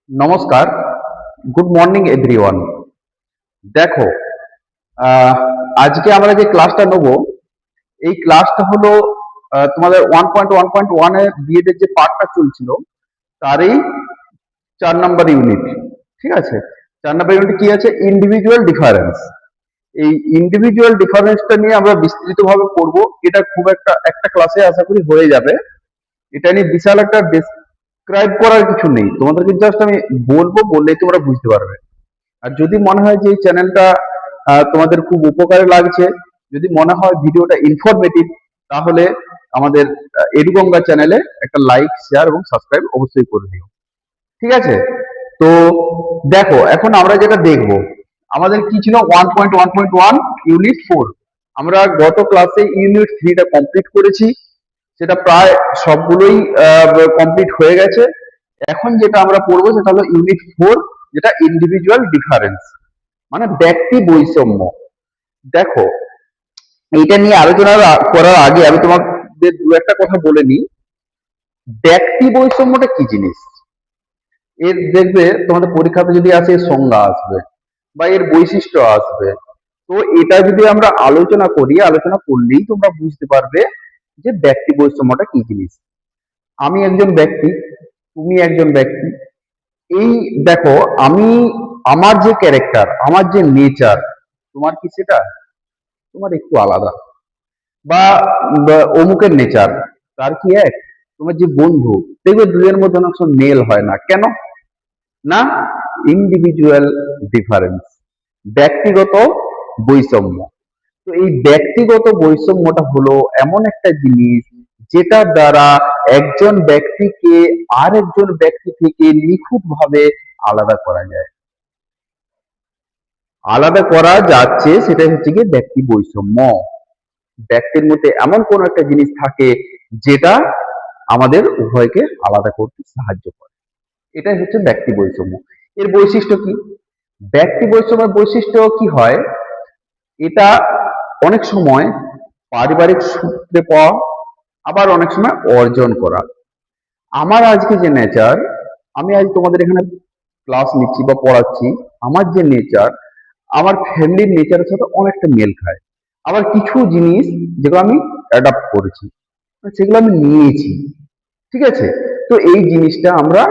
নমস্কার, good morning everyone. দেখো, আহ, আজকে আমরা যে ক্লাসটা নেব, এই ক্লাসটা হলো তোমাদের 1.1.1 এর বিএড যে পার্টটা চলছিল তারই 4 নম্বর ইউনিট। ঠিক আছে, 4 নম্বর ইউনিট কি আছে? Individual difference. এই ইন্ডিভিজুয়াল ডিফারেন্সটা নিয়ে আমরা বিস্তৃতভাবে পড়বো। এটা খুব একটা ক্লাসে আশা করি হয়ে যাবে। এটা নিয়ে বিশাল একটা ডেসক্রাইব করার কিছু নেই, তোমাদেরকে জাস্ট আমি বলবো, বললেই তোমরা বুঝতে পারবে। আর যদি মনে হয় যে এই চ্যানেলটা তোমাদের খুব উপকারে লাগছে, যদি মনে হয় ভিডিওটা ইনফরমেটিভ, তাহলে আমাদের এডুগঙ্গা চ্যানেলে একটা লাইক, শেয়ার এবং সাবস্ক্রাইব অবশ্যই করে দিও। ঠিক আছে? তো দেখো, এখন আমরা যেটা দেখব, আমাদের কি ছিল 1.1.1 ইউনিট 4। আমরা গত ক্লাসে ইউনিট 3টা কমপ্লিট করেছি, সেটা প্রায় সবগুলোই কমপ্লিট হয়ে গেছে। এখন যেটা আমরা পড়বো সেটা হলো ইউনিট 4, যেটা ইন্ডিভিজুয়াল ডিফারেন্স, মানে ব্যক্তি বৈষম্য। দেখো, এইটা নিয়ে আলোচনা করার আগে আমি তোমাদের দু একটা কথা বলে নিই। ব্যক্তি বৈষম্যটা কি জিনিস? এর দেখবে তোমাদের পরীক্ষাতে যদি আসে, এর সংজ্ঞা আসবে বা এর বৈশিষ্ট্য আসবে। তো এটা যদি আমরা আলোচনা করি, আলোচনা করলেই তোমরা বুঝতে পারবে যে ব্যক্তি বৈষম্যটা কি জিনিস। আমি একজন ব্যক্তি, তুমি একজন ব্যক্তি। এই দেখো, আমি আমার যে ক্যারেক্টার, আমার যে নেচার, তোমার কি সেটা? তোমার একটু আলাদা। বা অমুকের নেচার, তার কি এক? তোমার যে বন্ধু, দেখবে দুজনের মধ্যে অনেক সময় মেল হয় না, কেন না? ইন্ডিভিজুয়াল ডিফারেন্স, ব্যক্তিগত বৈষম্য। তো এই ব্যক্তিগত বৈষম্যটা হলো এমন একটা জিনিস যেটার দ্বারা একজন ব্যক্তিকে আরেকজন ব্যক্তি থেকে নিখুঁতভাবে আলাদা করা যায়, আলাদা করা যাচ্ছে, সেটা হচ্ছে গিয়ে ব্যক্তি বৈষম্য। ব্যক্তির মধ্যে এমন কোন একটা জিনিস থাকে যেটা আমাদের উভয়কে আলাদা করতে সাহায্য করে, এটাই হচ্ছে ব্যক্তি বৈষম্য। এর বৈশিষ্ট্য কি? ব্যক্তি বৈষম্যের বৈশিষ্ট্য কি হয়? এটা অনেক সময় পারিবারিক সূত্রে পাওয়া, আবার অনেক সময় অর্জন করা। আমার আজকে যে নেচার, আমি আজ তোমাদের এখানে ক্লাস নিচ্ছি বা পড়াচ্ছি, আমার যে নেচার, আমার ফ্যামিলির নেচারের সাথে অনেকটা মেল খায়। আবার কিছু জিনিস যেগুলো আমি অ্যাডাপ্ট করেছি, সেগুলো আমি নিয়েছি। ঠিক আছে? তো এই জিনিসটা আমরা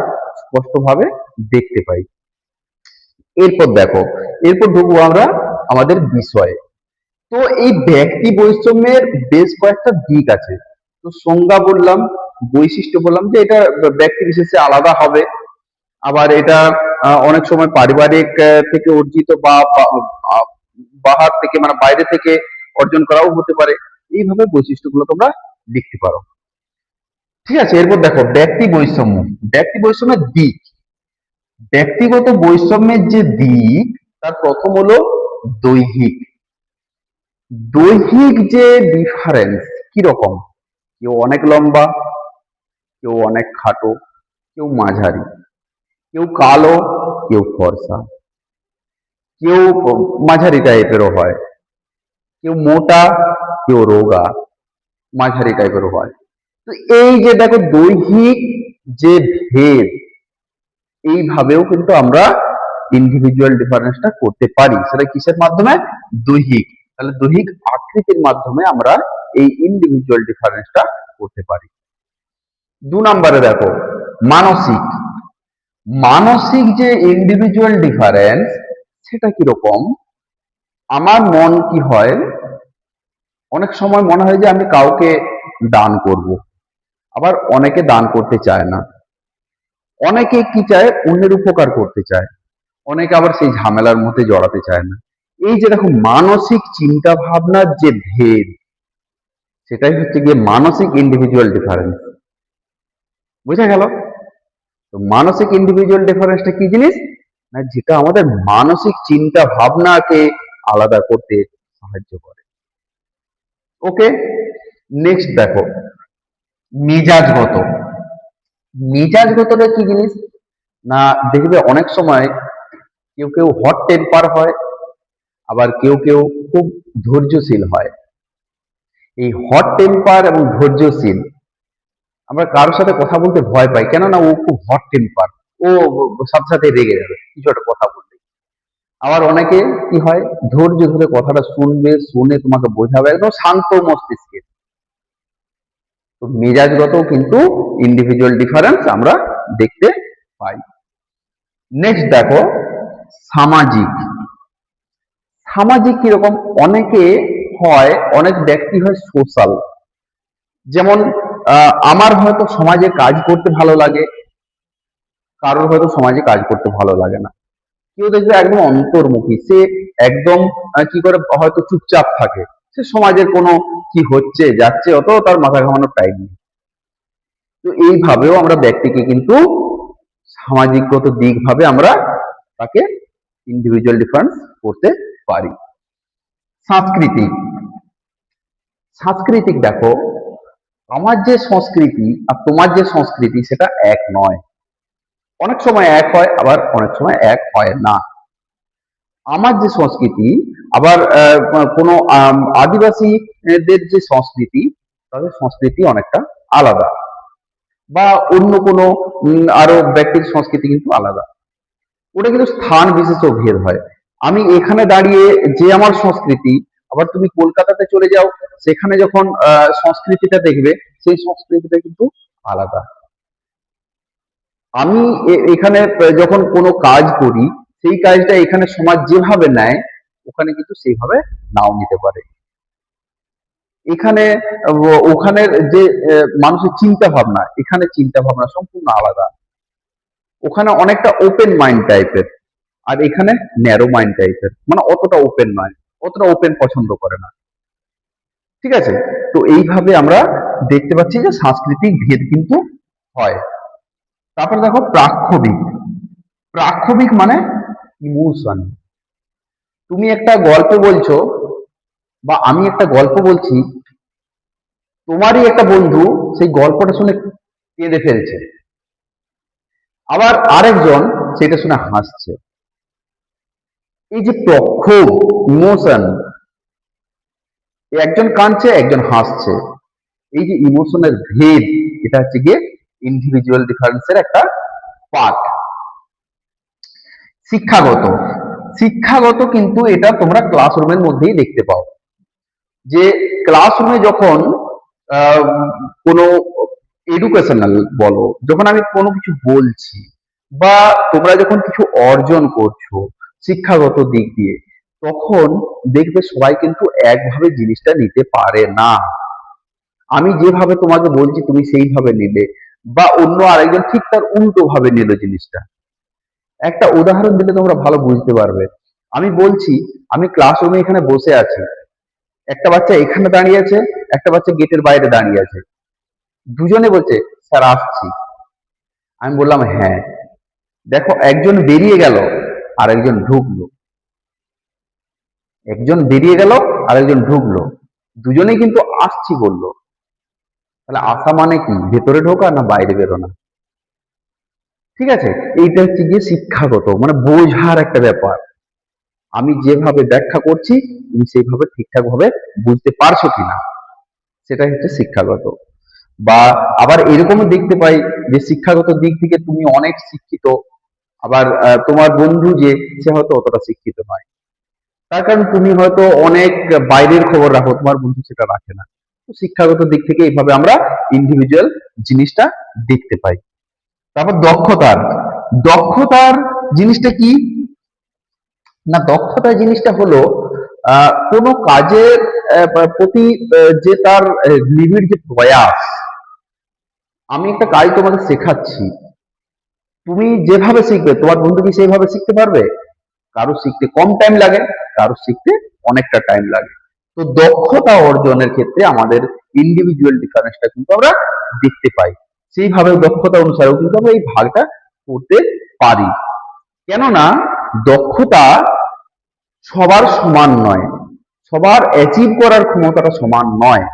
স্পষ্টভাবে দেখতে পাই। এরপর দেখো, এরপর ঢুকবো আমরা আমাদের বিষয়ে। তো এই ব্যক্তি বৈষম্যের বেশ কয়েকটা দিক আছে। তো সংজ্ঞা বললাম, বৈশিষ্ট্য বললাম যে এটা ব্যক্তি বিশেষে আলাদা হবে। আবার এটা অনেক সময় পারিবারিক থেকে অর্জিত বা বাহার থেকে, মানে বাইরে থেকে অর্জন করাও হতে পারে। এইভাবে বৈশিষ্ট্যগুলো তোমরা লিখতে পারো। ঠিক আছে? এরপর দেখো ব্যক্তি বৈষম্য, ব্যক্তি বৈষম্যের দিক। ব্যক্তিগত বৈষম্যের যে দিক, তার প্রথম হলো দৈহিক। দৈহিক যে ডিফারেন্স কি রকম? কেউ অনেক লম্বা, কেউ অনেক খাটো, কেউ মাঝারি, কেউ কালো, কেউ ফর্সা, কেউ মাঝারি টাইপেরও হয়, কেউ মোটা, কেউ রোগা, মাঝারি টাইপেরও হয়। তো এই যে দেখো দৈহিক যে ভেদ, এইভাবেও কিন্তু আমরা ইন্ডিভিজুয়াল ডিফারেন্সটা করতে পারি। সেটা কিসের মাধ্যমে? দৈহিক। তাহলে দৈহিক আকৃতির মাধ্যমে আমরা এই ইন্ডিভিজুয়াল ডিফারেন্সটা করতে পারি। 2 নম্বরে দেখো মানসিক। মানসিক যে ইন্ডিভিজুয়াল ডিফারেন্স, সেটা কিরকম? আমার মন কি হয়, অনেক সময় মনে হয় যে আমি কাউকে দান করব, আবার অনেকে দান করতে চায় না। অনেকে কি চায়? অন্যের উপকার করতে চায়। অনেকে আবার সেই ঝামেলার মধ্যে জড়াতে চায় না। এই যে দেখো মানসিক চিন্তা ভাবনার যে ভেদ, সেটাই হচ্ছে গিয়ে মানসিক ইন্ডিভিজুয়াল ডিফারেন্স। বুঝা গেল? তো মানসিক ইন্ডিভিজুয়াল ডিফারেন্সটা কি জিনিস? না, যেটা আমাদের মানসিক চিন্তা ভাবনাকে আলাদা করতে সাহায্য করে। ওকে, নেক্সট দেখো মেজাজগত। মেজাজগতটা কি জিনিস? না, দেখবে অনেক সময় কেউ কেউ হট টেম্পার হয়, আবার কেউ কেউ খুব ধৈর্যশীল হয়। এই হট টেম্পার এবং ধৈর্যশীল, আমরা কারোর সাথে কথা বলতে ভয় পাই, কেননা ও খুব হট টেম্পার, ও ও সাথে সাথে রেগে যাবে কিছু একটা কথা বললে। আবার অনেকে কি হয়, ধৈর্য ধরে কথাটা শুনবে, শুনে তোমাকে বোঝাবে একদম শান্ত মস্তিষ্কে। তো মেজাজগত কিন্তু ইন্ডিভিজুয়াল ডিফারেন্স আমরা দেখতে পাই। নেক্সট দেখো সামাজিক। সামাজিক কিরকম, অনেকে হয়, অনেক ব্যক্তি হয় সোশ্যাল। যেমন আমার হয়তো সমাজে কাজ করতে ভালো লাগে, কারোর হয়তো সমাজে কাজ করতে ভালো লাগে না। কেউ দেখবে একদম অন্তর্মুখী, সে একদম কি করে হয়তো চুপচাপ থাকে, সে সমাজের কোনো কি হচ্ছে যাচ্ছে অত তার মাথা ঘামানোর টাইম নেই। তো এইভাবেও আমরা ব্যক্তিকে কিন্তু সামাজিকগত দিক ভাবে আমরা তাকে ইন্ডিভিজুয়াল ডিফারেন্স করতে পারি। সাংস্কৃতিক। সাংস্কৃতিক দেখো, আমার যে সংস্কৃতি আর তোমার যে সংস্কৃতি সেটা এক নয়। অনেক সময় এক হয়, আবার অনেক সময় এক হয় না। আমার যে সংস্কৃতি, আবার কোনো আদিবাসীদের যে সংস্কৃতি, তাদের সংস্কৃতি অনেকটা আলাদা। বা অন্য কোনো আরো ব্যক্তির সংস্কৃতি কিন্তু আলাদা। ওটা কিন্তু স্থান বিশেষেও ভেদ হয়। আমি এখানে দাঁড়িয়ে যে আমার সংস্কৃতি, আবার তুমি কলকাতাতে চলে যাও, সেখানে যখন সংস্কৃতিটা দেখবে, সেই সংস্কৃতিটা কিন্তু আলাদা। আমি এখানে যখন কোনো কাজ করি, সেই কাজটা এখানে সমাজ যেভাবে নেয়, ওখানে কিন্তু সেইভাবে নাও নিতে পারে। এখানে ওখানের যে মানুষের চিন্তা ভাবনা, এখানে চিন্তা ভাবনা সম্পূর্ণ আলাদা। ওখানে অনেকটা ওপেন মাইন্ড টাইপের, আর এখানে ন্যারো মাইন্ড টাইপের, মানে অতটা ওপেন নয়, অতটা ওপেন পছন্দ করে না। ঠিক আছে, তো এইভাবে আমরা দেখতে পাচ্ছি যে সাংস্কৃতিক ভেদ কিন্তু হয়। তারপরে দেখো প্রাক্ষবিক। প্রাক্ষবিক মানে ইমোশন। তুমি একটা গল্প বলছো বা আমি একটা গল্প বলছি, তোমারই একটা বন্ধু সেই গল্পটা শুনে কেঁদে ফেলছে, আবার আরেকজন সেটা শুনে হাসছে। এই যে প্রক্ষোভ, ইমোশন, একজন কাঁদছে একজন হাসছে, এই যে ইমোশনের ভেদ, এটা হচ্ছে গিয়ে ইন্ডিভিজুয়াল ডিফারেন্সের একটা পার্ট। শিক্ষাগত। শিক্ষাগত কিন্তু এটা তোমরা ক্লাসরুমের মধ্যেই দেখতে পাও। যে ক্লাসরুমে যখন আহ, কোনো এডুকেশনাল বলো, যখন আমি কোনো কিছু বলছি, বা তোমরা যখন কিছু অর্জন করছো শিক্ষাগত দিক দিয়ে, তখন দেখবে সবাই কিন্তু একভাবে জিনিসটা নিতে পারে না। আমি যেভাবে তোমাকে বলছি তুমি সেইভাবে নিলে, বা অন্য আরেকজন ঠিক তার উল্টো ভাবে নিল জিনিসটা। একটা উদাহরণ দিলে তোমরা ভালো বুঝতে পারবে। আমি বলছি, আমি ক্লাসরুমে এখানে বসে আছি, একটা বাচ্চা এখানে দাঁড়িয়ে আছে, একটা বাচ্চা গেটের বাইরে দাঁড়িয়ে আছে, দুজনে বলছে স্যার আসছি। আমি বললাম হ্যাঁ। দেখো, একজন বেরিয়ে গেল আর একজন ঢুকলো, একজন বেরিয়ে গেল আর একজন ঢুকলো, দুজনেই কিন্তু আসছি বললো। তাহলে আসা মানে কি, ভেতরে ঢোকা না বাইরে বেরোনা? ঠিক আছে, এইটা হচ্ছে গিয়ে শিক্ষাগত, মানে বোঝার একটা ব্যাপার। আমি যেভাবে ব্যাখ্যা করছি তুমি সেইভাবে ঠিকঠাক ভাবে বুঝতে পারছো কিনা, সেটাই হচ্ছে শিক্ষাগত। বা আবার এরকমও দেখতে পাই যে শিক্ষাগত দিক থেকে তুমি অনেক শিক্ষিত, আবার তোমার বন্ধু যে, সে হয়তো অতটা শিক্ষিত নয়। তার কারণ তুমি হয়তো অনেক বাইরের খবর রাখো, তোমার বন্ধু সেটা রাখে না। তো শিক্ষাগত দিক থেকে এইভাবে আমরা ইন্ডিভিজুয়াল জিনিসটা দেখতে পাই। তারপর দক্ষতার। দক্ষতার জিনিসটা কি না, দক্ষতা জিনিসটা হলো কোনো কাজের প্রতি যে তার নিবিড় যে প্রয়াস। আমি একটা কাজ তোমাকে শেখাচ্ছি, তুমি যেভাবে শিখবে তোমার বন্ধু কি সেইভাবে শিখতে পারবে? কারো শিখতে কম টাইম লাগে, কারো শিখতে অনেকটা টাইম লাগে। তো দক্ষতা অর্জনের ক্ষেত্রে আমাদের ইন্ডিভিজুয়াল ডিফারেন্সটা কিন্তু আমরা দেখতে পাই। সেইভাবে দক্ষতা অনুসারেও কিন্তু আমরা এই ভাগটা করতে পারি। কেননা দক্ষতা সবার সমান নয়, সবার অ্যাচিভ করার ক্ষমতাটা সমান নয়।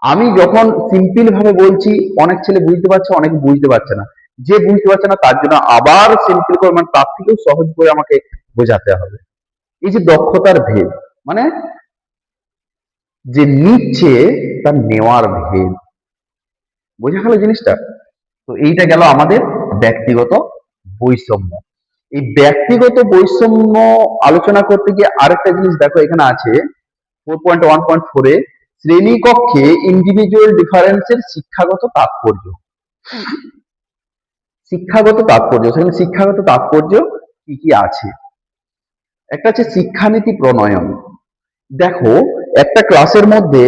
আমি যখন সিম্পল ভাবে বলছি, অনেক ছেলে বুঝতে পারছে, অনেকে বুঝতে পারছে না। যে বুঝতে পারছে না তার জন্য আবার সিম্পল করে, মানে তার থেকেও সহজ করে আমাকে বোঝাতে হবে। এই যে দক্ষতার ভেদ, মানে যে নিচ্ছে তার নেওয়ার ভেদ, বোঝা গেল জিনিসটা? তো এইটা গেল আমাদের ব্যক্তিগত বৈষম্য। এই ব্যক্তিগত বৈষম্য আলোচনা করতে গিয়ে আরেকটা জিনিস দেখো এখানে আছে 4.1.4 এ শ্রেণীকক্ষে ইন্ডিভিজুয়াল ডিফারেন্সের শিক্ষাগত তাৎপর্য। সেখানে শিক্ষাগত তাৎপর্য কি কি আছে? একটা হচ্ছে শিক্ষানীতি প্রণয়ন। দেখো একটা ক্লাসের মধ্যে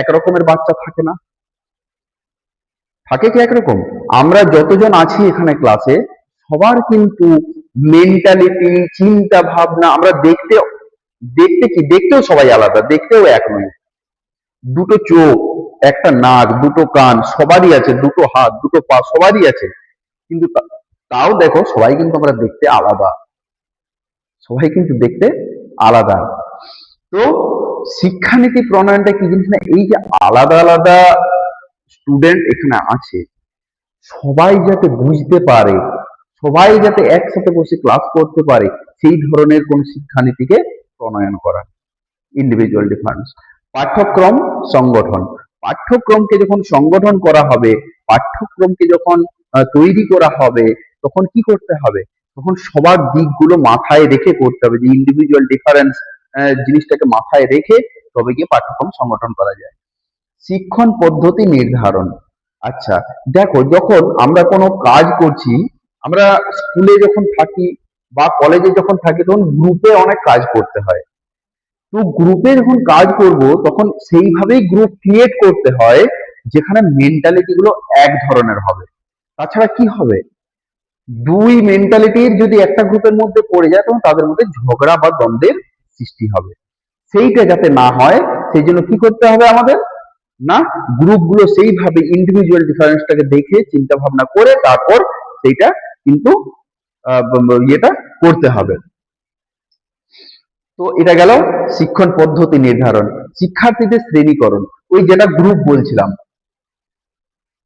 একরকমের বাচ্চা থাকে না, থাকে কি একরকম? আমরা যতজন আছি এখানে ক্লাসে সবার কিন্তু মেন্টালিটি, চিন্তা ভাবনা, আমরা দেখতেও সবাই আলাদা, দেখতেও এক নয়। দুটো চোখ, একটা নাক, দুটো কান সবারই আছে, দুটো হাত, দুটো পা সবারই আছে, কিন্তু তাও দেখো সবাই কিন্তু আমরা দেখতে আলাদা, তো শিক্ষানীতি প্রণয়নটা কি জিনিস না, এই যে আলাদা আলাদা স্টুডেন্ট এখানে আছে সবাই যাতে বুঝতে পারে, সবাই যাতে একসাথে বসে ক্লাস করতে পারে, সেই ধরনের কোন শিক্ষানীতিকে প্রণয়ন করা। Individual difference. পাঠ্যক্রম সংগঠন। পাঠ্যক্রমকে যখন সংগঠন করা হবে, পাঠ্যক্রমকে যখন তৈরি করা হবে, তখন কি করতে হবে? তখন সবার দিকগুলো মাথায় রেখে করতে হবে, যে ইন্ডিভিজুয়াল ডিফারেন্স জিনিসটাকে মাথায় রেখে তবে গিয়ে পাঠ্যক্রম সংগঠন করা যায়। শিক্ষণ পদ্ধতি নির্ধারণ। আচ্ছা দেখো, যখন আমরা কোনো কাজ করছি, আমরা স্কুলে যখন থাকি বা কলেজে যখন থাকি তখন গ্রুপে অনেক কাজ করতে হয়। তো গ্রুপে যখন কাজ করব তখন সেইভাবেই গ্রুপ ক্রিয়েট করতে হয় যেখানে মেন্টালিটি গুলো এক ধরনের হবে। তাছাড়া কি হবে, দুই মেন্টালিটির যদি একটা গ্রুপের মধ্যে পড়ে যায় তখন তাদের মধ্যে ঝগড়া বা দ্বন্দ্বের সৃষ্টি হবে। সেইটা যাতে না হয় সেই জন্য কি করতে হবে আমাদের, না গ্রুপগুলো সেইভাবে ইন্ডিভিজুয়াল ডিফারেন্সটাকে দেখে চিন্তা ভাবনা করে তারপর সেইটা কিন্তু ইয়েটা করতে হবে। তো এটা গেল শিক্ষণ পদ্ধতি নির্ধারণ। শিক্ষার্থীদের শ্রেণীকরণ, ওই যেটা গ্রুপ বলছিলাম,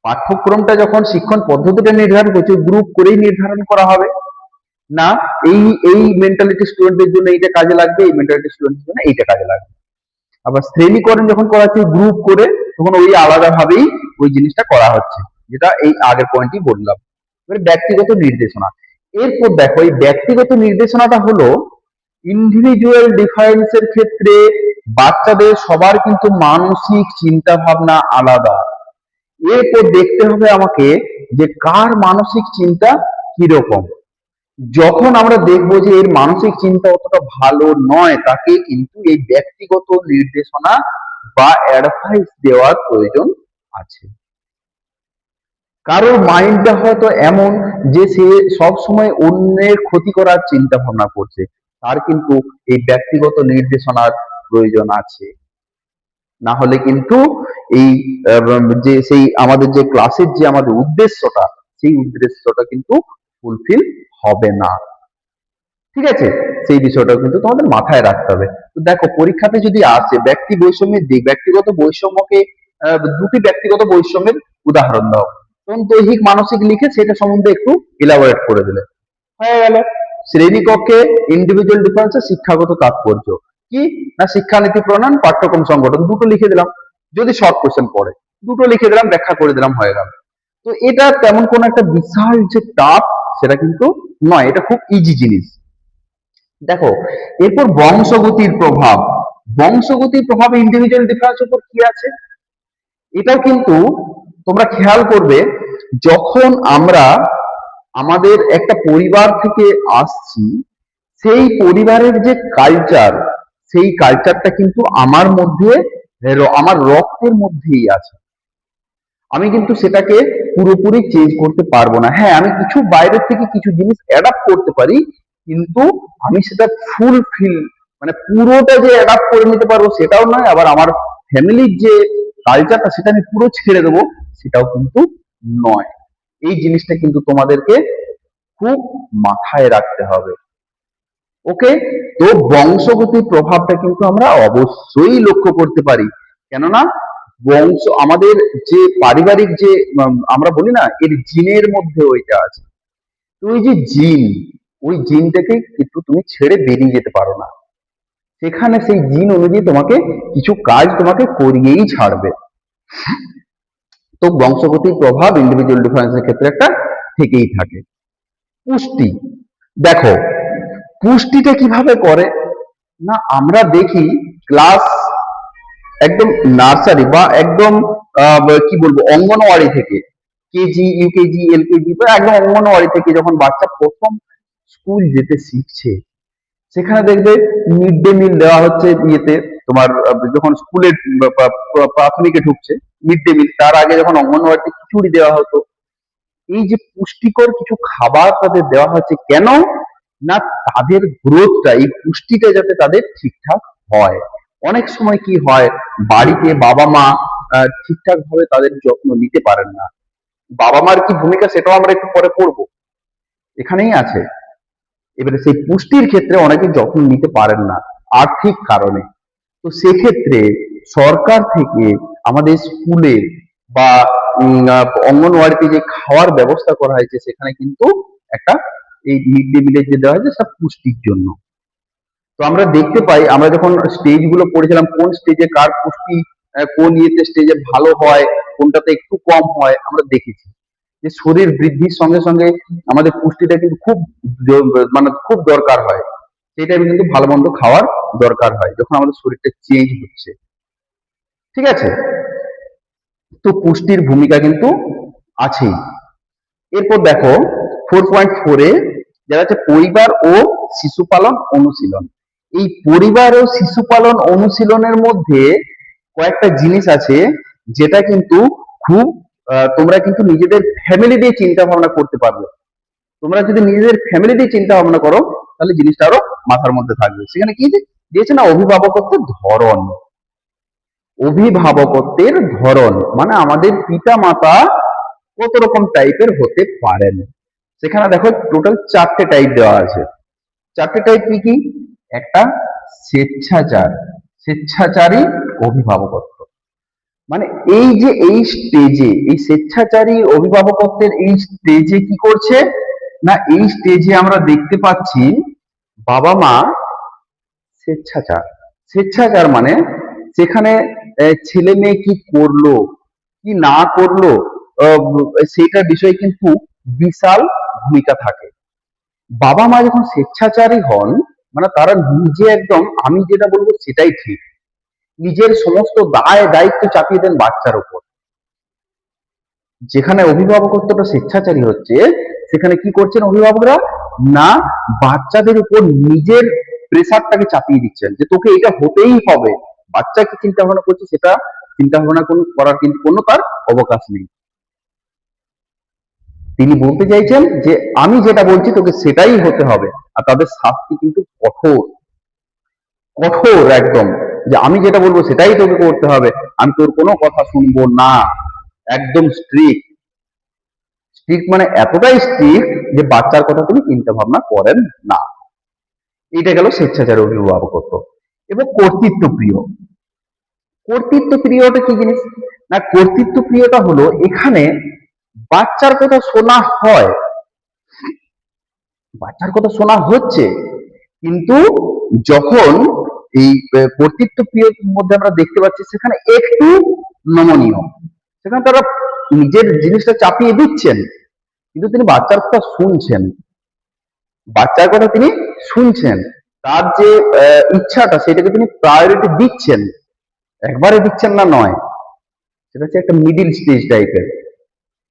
পাঠ্যক্রমটা যখন শিক্ষণ পদ্ধতিটা নির্ধারণ করছে গ্রুপ করেই নির্ধারণ করা হবে, না এই এই মেন্টালিটি স্টুডেন্টদের জন্য এইটা কাজে লাগবে, এই মেন্টালিটি স্টুডেন্টদের জন্য এইটা কাজে লাগবে। আবার শ্রেণীকরণ যখন করা হচ্ছে গ্রুপ করে, তখন ওই আলাদাভাবেই ওই জিনিসটা করা হচ্ছে, যেটা এই আগের পয়েন্টই বললাম। এবার ব্যক্তিগত নির্দেশনা। এরপর দেখো এই ব্যক্তিগত নির্দেশনাটা হলো ইন্ডিভিজুয়াল ডিফারেন্সের ক্ষেত্রে বাচ্চাদের সবার কিন্তু মানসিক চিন্তা ভাবনা আলাদা। এরপর দেখতে হবে আমাকে যে কার মানসিক চিন্তা কিরকম। যখন আমরা দেখবো যে এর মানসিক চিন্তা অতটা ভালো নয়, তাকে কিন্তু এই ব্যক্তিগত নির্দেশনা বা অ্যাডভাইস দেওয়ার প্রয়োজন আছে। কারোর মাইন্ডটা হয়তো এমন যে সে সব সময় অন্যের ক্ষতি করার চিন্তা ভাবনা করছে, তার কিন্তু এই ব্যক্তিগত নির্দেশনার প্রয়োজন আছে। না হলে কিন্তু এই যে সেই আমাদের যে ক্লাসের যে আমাদের উদ্দেশ্যটা, সেই উদ্দেশ্যটা কিন্তু ফুলফিল হবে না। ঠিক আছে, সেই বিষয়টা কিন্তু তোমাদের মাথায় রাখতে হবে। তো দেখো পরীক্ষাতে যদি আসে ব্যক্তি বৈষম্যের দিক, ব্যক্তিগত বৈষম্যকে দুটি ব্যক্তিগত বৈষম্যের উদাহরণ দাও, তখন দৈহিক মানসিক লিখে সেটা সম্বন্ধে একটু ইলাবোরেট করে দিলে হয়ে গেল। শ্রেণীকক্ষে ইন্ডিভিজুয়াল ডিফারেন্সের শিক্ষাগত তাৎপর্য কি, না শিক্ষানীতি প্রণয়ন, পাঠ্যক্রম সংগঠন, দুটো লিখে দিলাম। যদি শর্ট কোশ্চেন পড়ে দুটো লিখে দিলাম, ব্যাখ্যা করে দিলাম, হয়ে গেল। তো এটা তেমন কোন একটা বিশাল যে টাফ সেটা কিন্তু নয়, এটা খুব ইজি জিনিস। দেখো এরপর বংশগতির প্রভাব। বংশগতির প্রভাবে ইন্ডিভিজুয়াল ডিফারেন্স উপর কি আছে, এটাও কিন্তু তোমরা খেয়াল করবে। যখন আমরা আমাদের একটা পরিবার থেকে আসছি, সেই পরিবারের যে কালচার, সেই কালচারটা কিন্তু আমার মধ্যে, আমার রক্তের মধ্যেই আছে। আমি কিন্তু সেটাকে পুরোপুরি চেঞ্জ করতে পারবো না। হ্যাঁ, আমি কিছু বাইরের থেকে কিছু জিনিস অ্যাডাপ্ট করতে পারি, কিন্তু আমি সেটা ফুলফিল মানে পুরোটা যে অ্যাডাপ্ট করে নিতে পারবো সেটাও নয়, আবার আমার ফ্যামিলির যে কালচারটা সেটা আমি পুরো ছেড়ে দেবো সেটাও কিন্তু নয়। এই জিনিসটা কিন্তু তোমাদেরকে খুব মাথায় রাখতে হবে। ওকে, তো বংশগতির প্রভাবটা কিন্তু আমরা অবশ্যই লক্ষ্য করতে পারি, কেননা বংশ আমাদের যে পারিবারিক যে আমরা বলি না এর জিনের মধ্যে ওইটা আছে। তো ওই যে জিন, ওই জিনটাকে কিন্তু তুমি ছেড়ে বেরিয়ে যেতে পারো না, সেখানে সেই জিন অনুযায়ী তোমাকে কিছু কাজ তোমাকে করিয়েই ছাড়বে। তো বংশগতির প্রভাব ইন্ডিভিজুয়াল ডিফারেন্সের ক্ষেত্রে একটা থেকেই থাকে। পুষ্টি, দেখো পুষ্টিটা কিভাবে করে না, আমরা দেখি ক্লাস একদম নার্সারি বা একদম কি বলবো অঙ্গনওয়াড়ি থেকে, কেজি ইউকেজি এলকেজি বা একদম অঙ্গনওয়াড়ি থেকে যখন বাচ্চা প্রথম স্কুল যেতে শিখছে, সেখানে দেখবে মিড ডে মিল দেওয়া হচ্ছে ইয়েতে, তোমার যখন স্কুলে প্রাথমিকে ঢুকছে মিড ডে মিল, তার আগে যখন অঙ্গনওয়াড়িতে খিচুড়ি দেওয়া হতো। এই যে পুষ্টিকর কিছু খাবার তাদের দেওয়া হচ্ছে কেন না, তাদের গ্রোথটা এই পুষ্টিটা যাতে তাদের ঠিকঠাক হয়। অনেক সময় কি হয়, বাড়িতে বাবা মা ঠিকঠাক ভাবে তাদের যত্ন নিতে পারেন না। বাবা মার কি ভূমিকা সেটাও আমরা একটু পরে পড়বো, এখানেই আছে। এবারে সেই পুষ্টির ক্ষেত্রে অনেকে যত্ন নিতে পারেন না আর্থিক কারণে। তো সেক্ষেত্রে সরকার থেকে আমাদের স্কুলে বা অঙ্গনওয়াড়িতে যে খাওয়ার ব্যবস্থা করা হয়েছে, সেখানে কিন্তু একটা এই মিড ডে মিলের যে দেওয়া হয়েছে সেটা পুষ্টির জন্য। তো আমরা দেখতে পাই, আমরা যখন স্টেজ গুলো পড়েছিলাম কোন স্টেজে কার পুষ্টি কোন ইয়েতে স্টেজে ভালো হয়, কোনটাতে একটু কম হয়, আমরা দেখেছি যে শরীর বৃদ্ধির সঙ্গে সঙ্গে আমাদের পুষ্টিটা কিন্তু খুব মানে খুব দরকার হয়। সেই টাইমে কিন্তু ভালো মন্দ খাওয়ার দরকার হয় যখন আমাদের শরীরটা চেঞ্জ হচ্ছে। ঠিক আছে, তো পুষ্টির ভূমিকা কিন্তু আছেই। এরপর দেখো 4.4-এ যেটা হচ্ছে পরিবার ও শিশু পালন অনুশীলন। এই পরিবার ও শিশু পালন অনুশীলনের মধ্যে কয়েকটা জিনিস আছে যেটা কিন্তু খুব তোমরা কিন্তু নিজেদের ফ্যামিলি দিয়ে চিন্তা ভাবনা করতে পারবে। তোমরা যদি নিজেদের ফ্যামিলি দিয়ে চিন্তা ভাবনা করো তাহলে জিনিসটা আরো মাথার মধ্যে থাকবে। সেখানে কি দিয়েছে না, অভিভাবকত্বের ধরন। অভিভাবকত্বের ধরন মানে আমাদের পিতা মাতা কত রকম টাইপের হতে পারেন। সেখানে দেখো টোটাল 4টে টাইপ দেওয়া আছে। 4টে টাইপ কি কি? একটা স্বেচ্ছাচার, স্বেচ্ছাচারী অভিভাবকত্ব। মানে এই যে এই স্টেজে এই স্বেচ্ছাচারী অভিভাবকত্বের এই স্টেজে কি করছে না, এই স্টেজে আমরা দেখতে পাচ্ছি বাবা মা স্বেচ্ছাচার। স্বেচ্ছাচার মানে সেখানে ছেলে মেয়ে কি করলো কি না করলো সেটার বিষয়ে কিন্তু বিশাল ভূমিকা থাকে। বাবা মা যখন স্বেচ্ছাচারী হন মানে তারা নিজে একদম আমি যেটা বলবো সেটাই ঠিক, নিজের সমস্ত দায় দায়িত্ব চাপিয়ে দেন বাচ্চার উপর। যেখানে অভিভাবকত্বটা স্বেচ্ছাচারী হচ্ছে সেখানে কি করছেন অভিভাবকরা না, বাচ্চাদের উপর নিজের প্রেসারটাকে চাপিয়ে দিচ্ছেন যে তোকে এটা হতেই হবে। বাচ্চা কি চিন্তা ভাবনা করছে সেটা চিন্তা ভাবনা করার কিন্তু কোনো তার অবকাশ নেই। তিনি বলতে চাইছেন যে আমি যেটা বলছি তোকে সেটাই হতে হবে। আর তাদের শাস্তি কিন্তু কঠোর, কঠোর একদম, যে আমি যেটা বলবো সেটাই তোকে করতে হবে, আমি তোর কোনো কথা শুনবো না। একদম স্ট্রিক্ট। স্ট্রিক্ট মানে এতটাই স্ট্রিক্ট যে বাচ্চার কথা তিনি চিন্তা ভাবনা করেন না। এটা গেল স্বেচ্ছাচারী অভিভাবকত্ব। এবং কর্তৃত্ব প্রিয়। কর্তৃত্ব প্রিয়টা কি জিনিস না, কর্তৃত্ব প্রিয়টা হলো এখানে বাচ্চার কথা শোনা হয়, বাচ্চার কথা শোনা হচ্ছে, কিন্তু যখন এই কর্তৃত্ব প্রিয়র মধ্যে আমরা দেখতে পাচ্ছি সেখানে একটু নমনীয়, সেখানে তারা নিজের জিনিসটা চাপিয়ে দিচ্ছেন কিন্তু তিনি বাচ্চার কথা শুনছেন, বাচ্চার কথা তিনি শুনছেন, তার যে ইচ্ছাটা সেটাকে তিনি প্রায়োরিটি দিচ্ছেন, একবারে দিচ্ছেন না নয়। সেটা হচ্ছে একটা মিডিল স্টেজ টাইপের,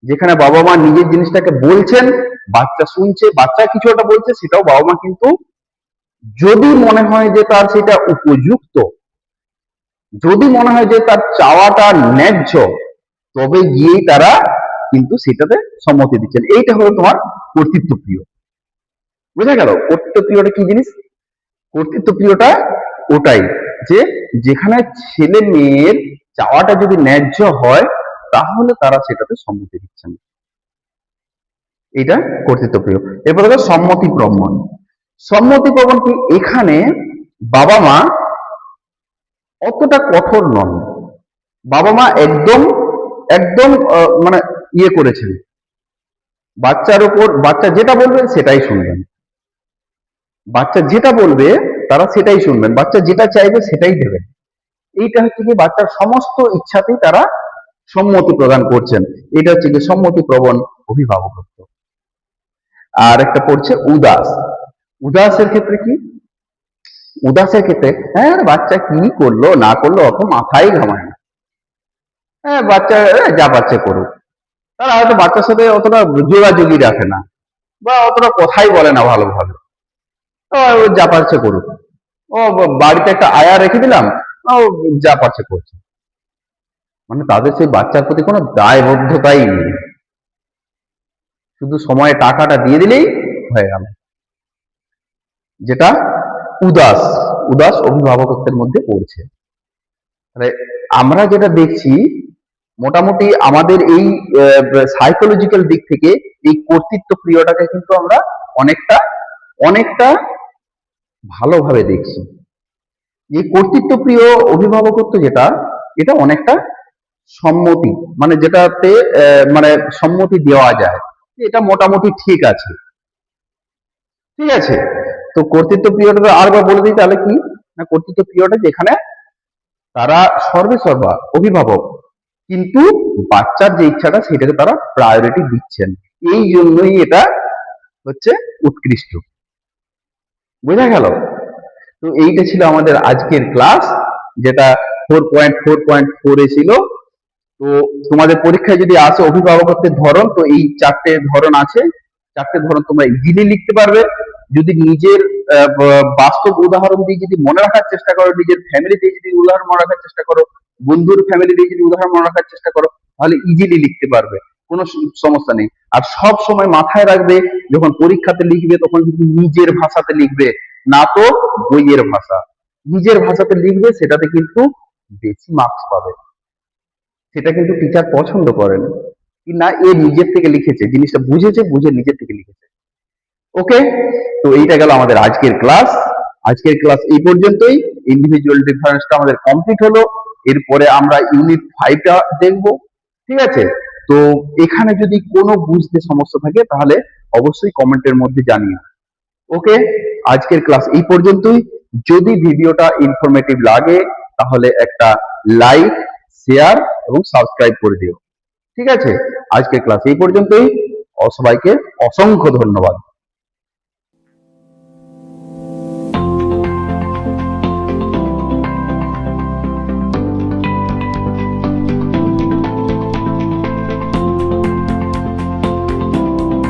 যেখানে বাবা মা নিজের জিনিসটাকে বলছেন, বাচ্চা শুনছে, বাচ্চা কিছু একটা বলছে সেটাও বাবা মা কিন্তু যদি মনে হয় যে তার সেটা উপযুক্ত, যদি মনে হয় যে তার চাওয়াটা ন্যায্য, তবে গিয়েই তারা কিন্তু সেটাতে সম্মতি দিচ্ছেন। এইটা হলো তোমার কর্তৃত্ব প্রিয়। বুঝা গেল কর্তৃত্ব প্রিয়টা কি জিনিস? কর্তৃত্ব প্রিয়টা ওটাই যে যেখানে ছেলে মেয়ের চাওয়াটা যদি ন্যায্য হয় তাহলে তারা সেটাতে সম্মতি দিচ্ছেন। এটা কর্তৃত্ব প্রিয়। এরপর দেখো সম্মতি প্রবণ। সম্মতি প্রবণ কি, এখানে বাবা মা অতটা কঠোর নন, বাবা মা একদম একদম মানে ইয়ে করেছেন, বাচ্চার উপর বাচ্চা যেটা বলবে সেটাই শুনবেন, বাচ্চা যেটা বলবে তারা সেটাই শুনবেন, বাচ্চা যেটা চাইবে সেটাই দেবেন। এইটা হচ্ছে কি বাচ্চার সমস্ত ইচ্ছাতেই তারা সম্মতি প্রদান করছেন। এটা হচ্ছে কি সম্মতি প্রবণ অভিভাবকত্ব। আর একটা পড়ছে উদাস। উদাসের ক্ষেত্রে কি? উদাসের ক্ষেত্রে হ্যাঁ বাচ্চা কি করলো না করলো অত মাথায় ঘামায় না। হ্যাঁ বাচ্চা যা পাচ্ছে করুক। তারা হয়তো বাচ্চার সাথে অতটা যোগাযোগই রাখে না বা অতটা কথাই বলে না ভালোভাবে। ও যা পারছে করুক। ও বাড়িতে একটা আয়া রেখে দিলাম, ও যা পারছে করছে। মানে তাদের সেই বাচ্চার প্রতি কোনো দায়বদ্ধতাই নেই, শুধু সময়ে টাকাটা দিয়ে দিলেই হয়ে গেল। যেটা উদাস, উদাস অভিভাবকত্বের মধ্যে পড়ছে। মানে আমরা যেটা দেখছি মোটামুটি আমাদের এই সাইকোলজিক্যাল দিক থেকে এই কর্তৃত্ব প্রিয়টাকে কিন্তু আমরা অনেকটা অনেকটা ভালোভাবে দেখছি। এই কর্তৃত্ব প্রিয় অভিভাবকত্ব যেটা, এটা অনেকটা সম্মতি, মানে যেটাতে মানে সম্মতি দেওয়া যায়, এটা মোটামুটি ঠিক আছে। ঠিক আছে, তো কর্তৃত্ব প্রিয়টা আরেকবার বলে দিই তাহলে কি না, কর্তৃত্ব প্রিয়টা যেখানে তারা সর্বে সর্বা অভিভাবক, কিন্তু বাচ্চার যে ইচ্ছাটা সেটাকে তারা প্রায়োরিটি দিচ্ছেন, এই জন্যই এটা হচ্ছে উৎকৃষ্ট। বোঝা গেল? তো এইটা ছিল আমাদের আজকের ক্লাস, যেটা 4.4.4 এ ছিল। তো তোমাদের পরীক্ষায় যদি আসে অভিভাবকত্বের ধরন, তো এই 4টে ধরন আছে, 4টে ধরন তোমরা ইজিলি লিখতে পারবে যদি নিজের বাস্তব উদাহরণ দিয়ে যদি মনে রাখার চেষ্টা করো, নিজের ফ্যামিলি দিয়ে যদি উদাহরণ মনে রাখার চেষ্টা করো, বন্ধুর ফ্যামিলি দিয়ে যদি উদাহরণ মনে রাখার চেষ্টা করো, তাহলে ইজিলি লিখতে পারবে, কোনো সমস্যা নেই। আর সব সময় মাথায় রাখবে যখন পরীক্ষাতে লিখবে তখন কিন্তু নিজের ভাষাতে লিখবে, না তো বইয়ের ভাষা। নিজের ভাষাতে লিখবে, সেটাতে কিন্তু বেশি মার্কস পাবে। সেটা কিন্তু টিচার পছন্দ করেন কি না, এ নিজের থেকে লিখেছে, জিনিসটা বুঝেছে, বুঝে নিজের থেকে লিখেছে। ওকে, তো এইটা গেল আমাদের আজকের ক্লাস। আজকের ক্লাস এই পর্যন্তই। ইন্ডিভিজুয়াল ডিফারেন্সটা আমাদের কমপ্লিট হলো। এরপরে আমরা ইউনিট 5টা দেখবো। ঠিক আছে, তো এখানে যদি কোনো বুঝতে সমস্যা থাকে তাহলে অবশ্যই কমেন্টের মধ্যে জানিও। ওকে, আজকের ক্লাস এই পর্যন্তই। যদি ভিডিওটা ইনফরমেটিভ লাগে তাহলে একটা লাইক, শেয়ার এবং সাবস্ক্রাইব করে দিও। ঠিক আছে, আজকের ক্লাস এই পর্যন্তই। সবাইকে অসংখ্য ধন্যবাদ।